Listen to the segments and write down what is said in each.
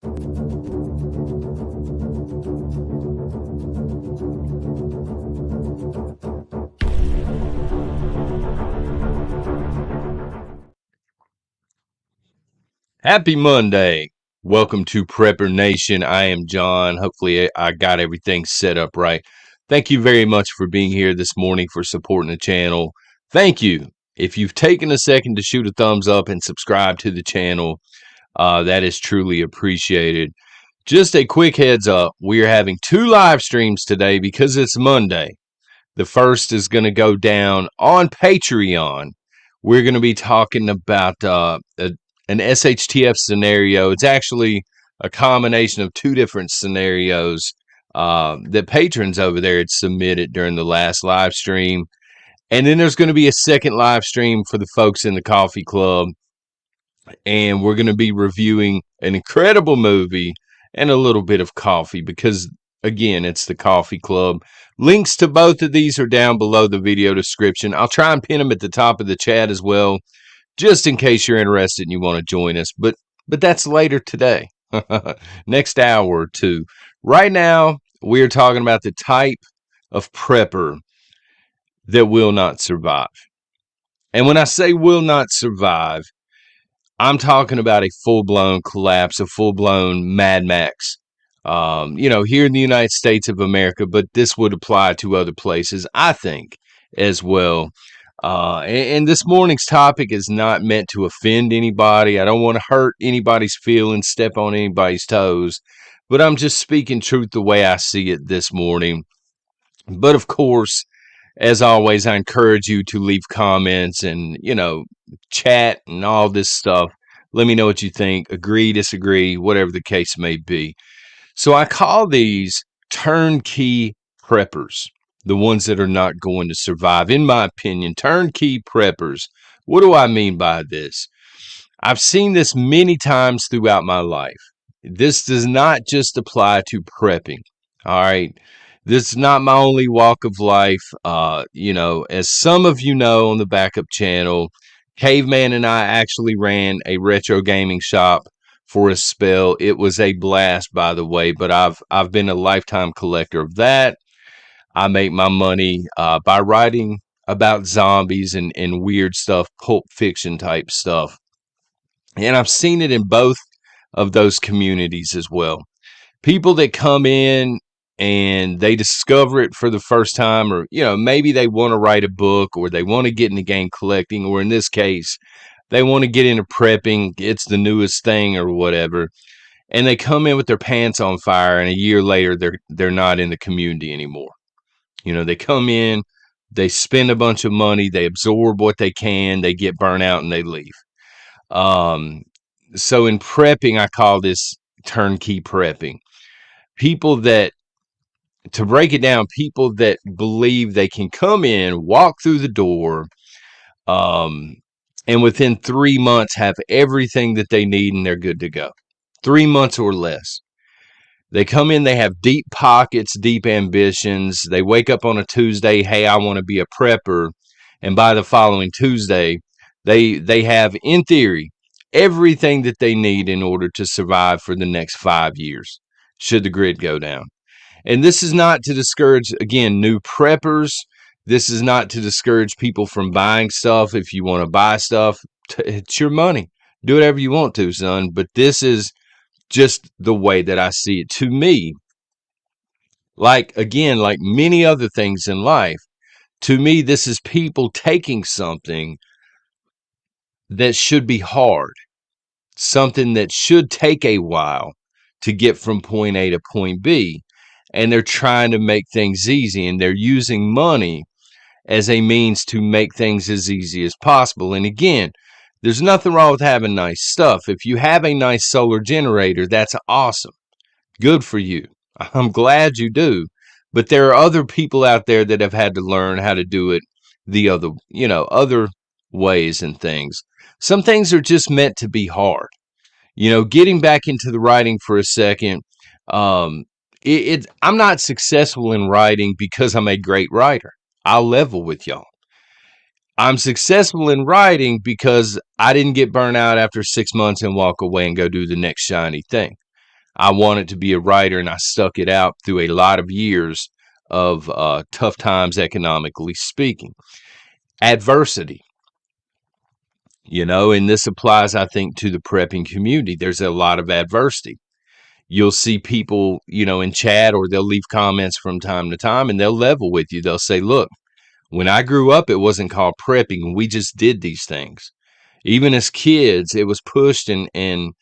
Happy Monday. Welcome to Prepper Nation. I am John. Hopefully I got everything set up right. Thank you very much for being here this morning, for supporting the channel. Thank you. If you've taken a second to shoot a thumbs up and subscribe to the channel, that is truly appreciated. Just a quick heads up. We are having 2 live streams today because it's Monday. The first is going to go down on Patreon. We're going to be talking about an shtf scenario. It's actually a combination of 2 different scenarios that patrons over there had submitted during the last live stream. And then there's going to be a second live stream for the folks in the coffee club. And we're going to be reviewing an incredible movie and a little bit of coffee because, again, it's the coffee club. Links to both of these are down below the video description. I'll try and pin them at the top of the chat as well, just in case you're interested and you want to join us. But that's later today, next hour or two. Right now, we're talking about the type of prepper that will not survive. And when I say will not survive, I'm talking about a full-blown collapse, a full-blown Mad Max. Here in the United States of America, but this would apply to other places, I think, as well. And this morning's topic is not meant to offend anybody. I don't want to hurt anybody's feelings, step on anybody's toes, but I'm just speaking truth the way I see it this morning. But of course, as always, I encourage you to leave comments and, chat and all this stuff. Let me know what you think. Agree, disagree, whatever the case may be. So I call these TurnKey Preppers, the ones that are not going to survive. In my opinion, TurnKey Preppers. What do I mean by this? I've seen this many times throughout my life. This does not just apply to prepping. All right. This is not my only walk of life. As some of you know on the backup channel, Caveman and I actually ran a retro gaming shop for a spell. It was a blast, by the way, but I've been a lifetime collector of that. I make my money by writing about zombies and weird stuff, pulp fiction type stuff. And I've seen it in both of those communities as well. People that come in and they discover it for the first time, or, maybe they want to write a book, or they want to get into game collecting, or in this case, they want to get into prepping. It's the newest thing or whatever. And they come in with their pants on fire, and a year later, they're not in the community anymore. They come in, they spend a bunch of money, they absorb what they can, they get burnt out, and they leave. So in prepping, I call this turnkey prepping. People that, to break it down, people that believe they can come in, walk through the door, and within 3 months have everything that they need and they're good to go. 3 months or less. They come in, they have deep pockets, deep ambitions. They wake up on a Tuesday, hey, I want to be a prepper. And by the following Tuesday, they have, in theory, everything that they need in order to survive for the next 5 years, should the grid go down. And this is not to discourage, again, new preppers. This is not to discourage people from buying stuff. If you want to buy stuff, it's your money. Do whatever you want to, son. But this is just the way that I see it. To me, like many other things in life, to me, this is people taking something that should be hard, something that should take a while to get from point A to point B. And they're trying to make things easy, and they're using money as a means to make things as easy as possible. And again, there's nothing wrong with having nice stuff. If you have a nice solar generator, that's awesome. Good for you. I'm glad you do. But there are other people out there that have had to learn how to do it the other ways and things. Some things are just meant to be hard. Getting back into the writing for a second, I'm not successful in writing because I'm a great writer. I'll level with y'all. I'm successful in writing because I didn't get burnt out after 6 months and walk away and go do the next shiny thing. I wanted to be a writer, and I stuck it out through a lot of years of tough times, economically speaking. Adversity, and this applies, I think, to the prepping community. There's a lot of adversity. You'll see people, in chat, or they'll leave comments from time to time, and they'll level with you. They'll say, look, when I grew up, it wasn't called prepping. We just did these things. Even as kids, it was pushed and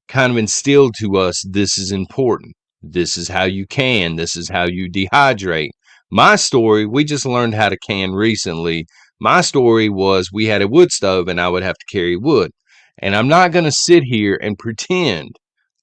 kind of instilled to us, this is important. This is how you can. This is how you dehydrate. My story, we just learned how to can recently. My story was we had a wood stove and I would have to carry wood. And I'm not going to sit here and pretend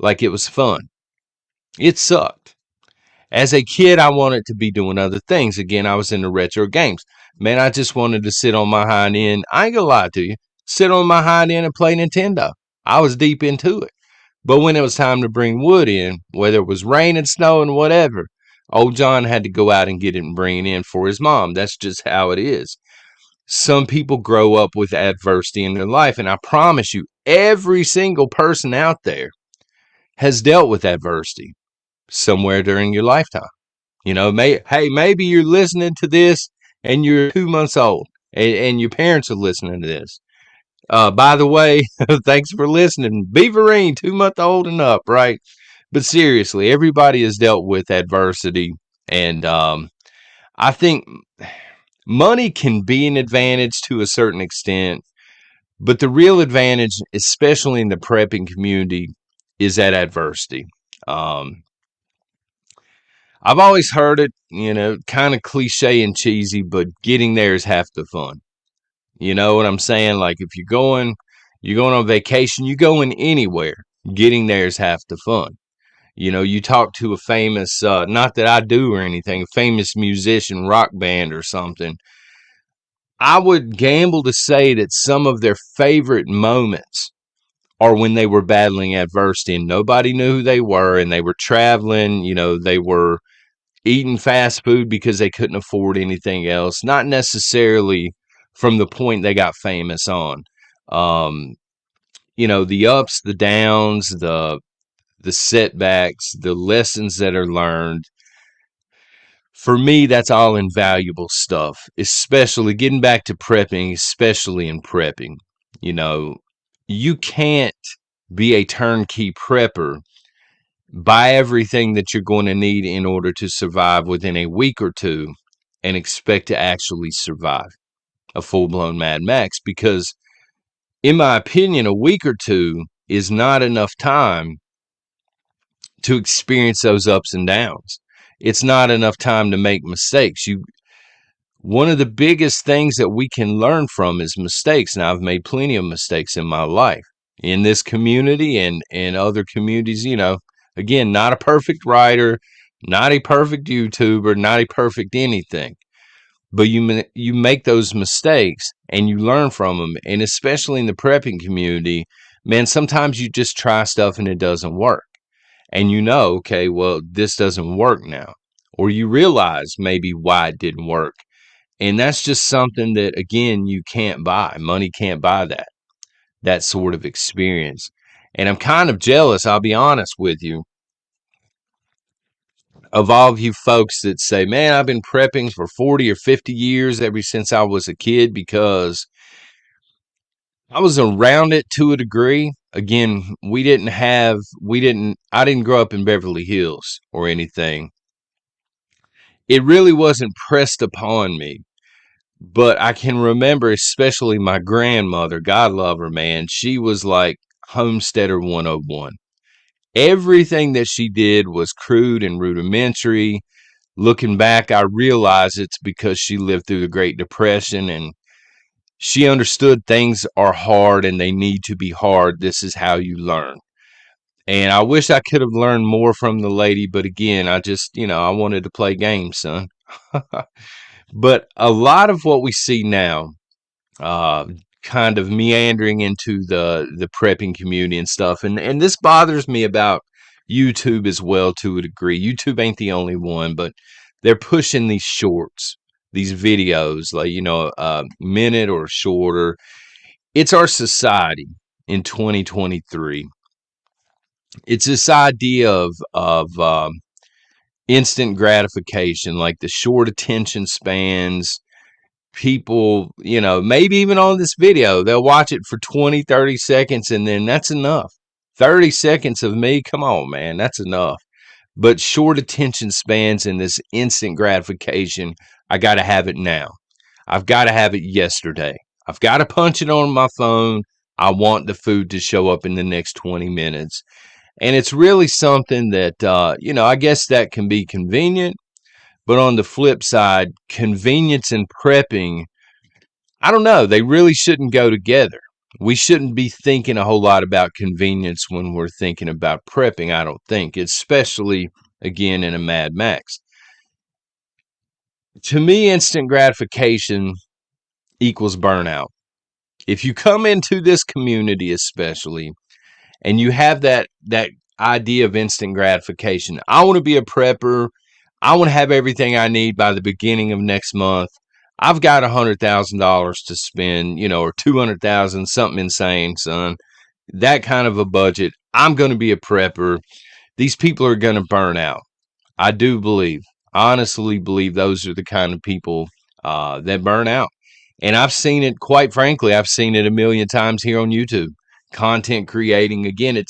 like it was fun. It sucked. As a kid, I wanted to be doing other things. Again, I was into retro games. Man, I just wanted to sit on my hind end. I ain't gonna lie to you. Sit on my hind end and play Nintendo. I was deep into it. But when it was time to bring wood in, whether it was rain and snow and whatever, old John had to go out and get it and bring it in for his mom. That's just how it is. Some people grow up with adversity in their life, and I promise you, every single person out there has dealt with adversity somewhere during your lifetime. Maybe you're listening to this and you're 2 months old, and your parents are listening to this. By the way, thanks for listening. Beaverine, 2 month old and up, right? But seriously, everybody has dealt with adversity. And I think money can be an advantage to a certain extent. But the real advantage, especially in the prepping community, is that adversity. I've always heard it, kind of cliche and cheesy, but getting there is half the fun. You know what I'm saying? Like if you're going on vacation, you're going anywhere. Getting there is half the fun. You talk to a famous, not that I do or anything, a famous musician, rock band or something. I would gamble to say that some of their favorite moments are when they were battling adversity and nobody knew who they were, and they were traveling, they were eating fast food because they couldn't afford anything else, not necessarily from the point they got famous on. The ups, the downs, the setbacks, the lessons that are learned. For me, that's all invaluable stuff, especially getting back to prepping, especially in prepping. You can't be a turnkey prepper, buy everything that you're going to need in order to survive within a week or two, and expect to actually survive a full-blown Mad Max, because in my opinion, a week or two is not enough time to experience those ups and downs. It's not enough time to make mistakes. One of the biggest things that we can learn from is mistakes. Now, I've made plenty of mistakes in my life, in this community and in other communities. Again, not a perfect writer, not a perfect YouTuber, not a perfect anything. But you make those mistakes and you learn from them. And especially in the prepping community, man, sometimes you just try stuff and it doesn't work. And okay, well, this doesn't work now. Or you realize maybe why it didn't work. And that's just something that, again, you can't buy. Money can't buy that sort of experience. And I'm kind of jealous, I'll be honest with you, of all of you folks that say, man, I've been prepping for 40 or 50 years ever since I was a kid, because I was around it to a degree. Again, I didn't grow up in Beverly Hills or anything. It really wasn't pressed upon me. But I can remember, especially my grandmother, God love her, man. She was like Homesteader 101. Everything that she did was crude and rudimentary. Looking back, I realize it's because she lived through the Great Depression and she understood things are hard and they need to be hard. This is how you learn. And I wish I could have learned more from the lady, but again, I just, I wanted to play games, son. But a lot of what we see now, uh, kind of meandering into the prepping community and stuff, and this bothers me about YouTube as well to a degree. YouTube ain't the only one, but they're pushing these shorts, these videos, like a minute or shorter. It's our society in 2023 It's this idea of instant gratification, like the short attention spans. People, maybe even on this video, they'll watch it for 20, 30 seconds, and then that's enough. 30 seconds of me, come on, man, that's enough. But short attention spans and this instant gratification, I got to have it now. I've got to have it yesterday. I've got to punch it on my phone. I want the food to show up in the next 20 minutes. And it's really something that, I guess that can be convenient. But on the flip side, convenience and prepping, I don't know, they really shouldn't go together. We shouldn't be thinking a whole lot about convenience when we're thinking about prepping, I don't think, especially, again, in a Mad Max. To me, instant gratification equals burnout. If you come into this community, especially, and you have that idea of instant gratification, I want to be a prepper. I want to have everything I need by the beginning of next month. I've got $100,000 to spend, or 200,000, something insane, son. That kind of a budget. I'm going to be a prepper. These people are going to burn out. I do believe, honestly believe those are the kind of people that burn out. And I've seen it, quite frankly, I've seen it a million times here on YouTube. Content creating, again,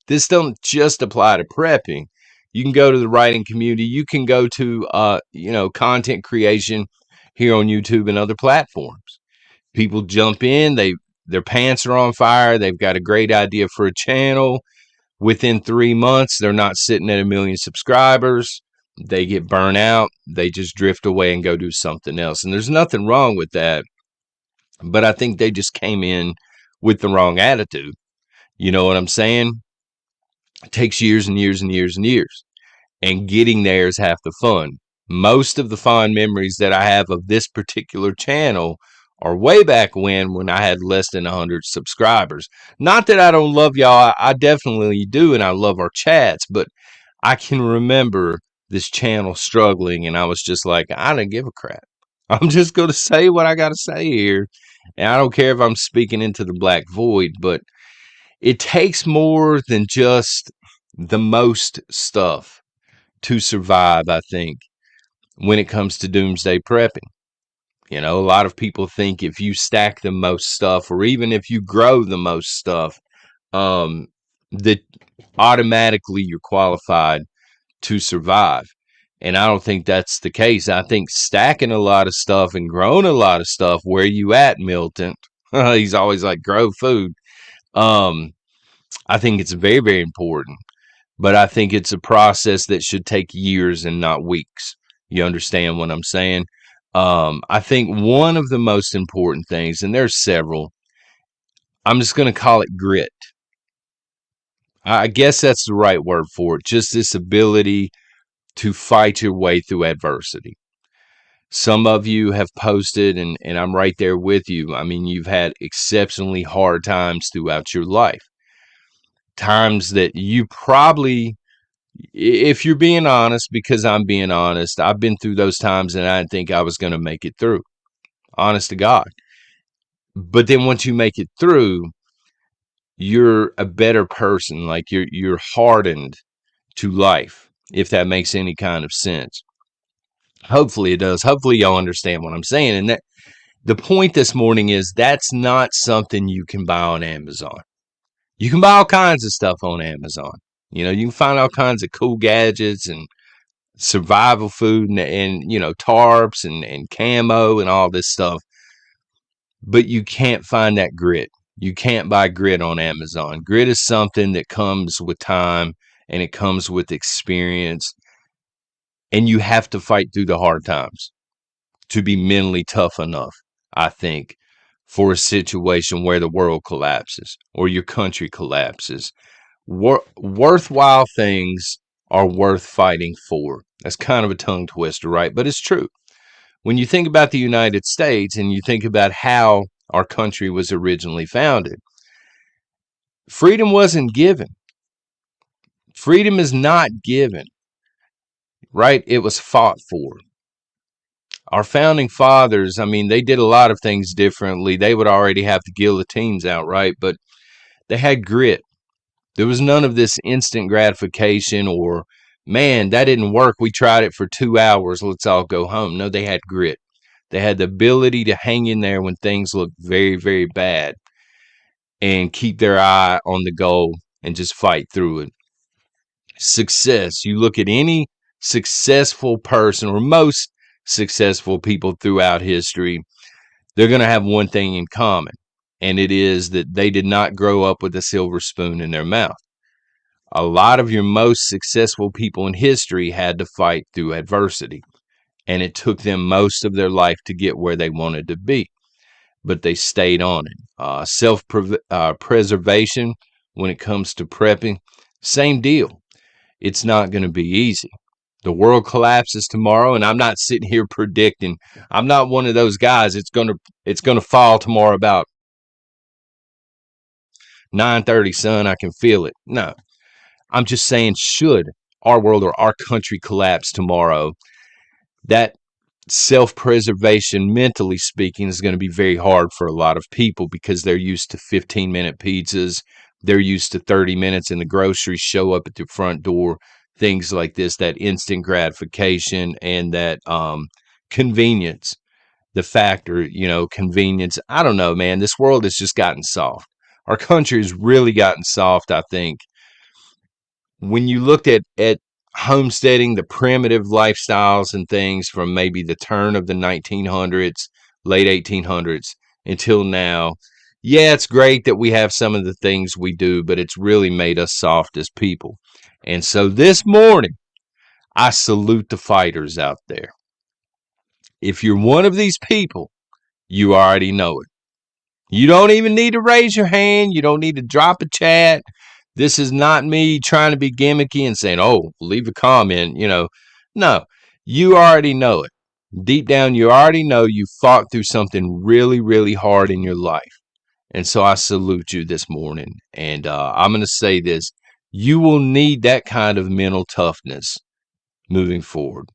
this doesn't just apply to prepping. You can go to the writing community. You can go to, content creation here on YouTube and other platforms. People jump in, their pants are on fire. They've got a great idea for a channel. Within 3 months, they're not sitting at 1 million subscribers. They get burnt out. They just drift away and go do something else. And there's nothing wrong with that. But I think they just came in with the wrong attitude. You know what I'm saying? It takes years and years and years and years. And getting there is half the fun. Most of the fond memories that I have of this particular channel are way back when I had less than 100 subscribers. Not that I don't love y'all. I definitely do, and I love our chats, but I can remember this channel struggling, and I was just like, I don't give a crap. I'm just going to say what I got to say here. And I don't care if I'm speaking into the black void, but it takes more than just the most stuff to survive, I think, when it comes to doomsday prepping. A lot of people think if you stack the most stuff, or even if you grow the most stuff, that automatically you're qualified to survive. And I don't think that's the case. I think stacking a lot of stuff and growing a lot of stuff, where you at, Milton? He's always like, grow food. I think it's very, very important. But I think it's a process that should take years and not weeks. You understand what I'm saying? I think one of the most important things, and there's several, I'm just going to call it grit. I guess that's the right word for it. Just this ability to fight your way through adversity. Some of you have posted, and I'm right there with you. I mean, you've had exceptionally hard times throughout your life. Times that you probably, if you're being honest, because I'm being honest, I've been through those times and I didn't think I was going to make it through. Honest to God. But then once you make it through, you're a better person. Like you're hardened to life, if that makes any kind of sense. Hopefully it does. Hopefully y'all understand what I'm saying. And that the point this morning is that's not something you can buy on Amazon. You can buy all kinds of stuff on Amazon. You can find all kinds of cool gadgets and survival food and tarps and camo and all this stuff. But you can't find that grit. You can't buy grit on Amazon. Grit is something that comes with time and it comes with experience. And you have to fight through the hard times to be mentally tough enough, I think, for a situation where the world collapses or your country collapses. Worthwhile things are worth fighting for. That's kind of a tongue twister, right? But it's true. When you think about the United States and you think about how our country was originally founded, freedom wasn't given. Freedom is not given, right? It was fought for. Our founding fathers, I mean, they did a lot of things differently. They would already have the guillotines out, right? But they had grit. There was none of this instant gratification or, man, that didn't work. We tried it for 2 hours. Let's all go home. No, they had grit. They had the ability to hang in there when things looked very, very bad and keep their eye on the goal and just fight through it. Success. You look at any successful person or most successful people throughout history, they're going to have one thing in common, and it is that they did not grow up with a silver spoon in their mouth. A lot of your most successful people in history had to fight through adversity, and it took them most of their life to get where they wanted to be, but they stayed on it. Self-preservation when it comes to prepping, same deal. It's not going to be easy. The world collapses tomorrow, and I'm not sitting here predicting. I'm not one of those guys. It's gonna fall tomorrow about 9:30, son. I can feel it. No, I'm just saying, should our world or our country collapse tomorrow, that self-preservation, mentally speaking, is going to be very hard for a lot of people because they're used to 15-minute pizzas. They're used to 30 minutes in the groceries, show up at the front door, things like this, that instant gratification and that convenience, the factor, convenience. I don't know, man. This world has just gotten soft. Our country has really gotten soft, I think. When you looked at homesteading, the primitive lifestyles and things from maybe the turn of the 1900s, late 1800s until now, yeah, it's great that we have some of the things we do, but it's really made us soft as people. And so this morning, I salute the fighters out there. If you're one of these people, you already know it. You don't even need to raise your hand. You don't need to drop a chat. This is not me trying to be gimmicky and saying, oh, leave a comment, No, you already know it. Deep down, you already know you fought through something really, really hard in your life. And so I salute you this morning. And I'm going to say this. You will need that kind of mental toughness moving forward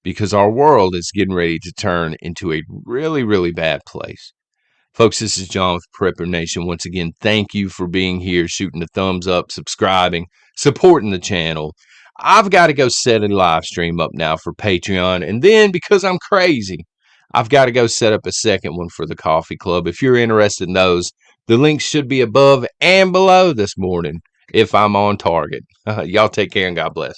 because our world is getting ready to turn into a really, really bad place. Folks, this is John with Prepper Nation. Once again, thank you for being here, shooting the thumbs up, subscribing, supporting the channel. I've got to go set a live stream up now for Patreon. And then, because I'm crazy, I've got to go set up a second one for the coffee club. If you're interested in those, the links should be above and below this morning if I'm on target. Y'all take care and God bless.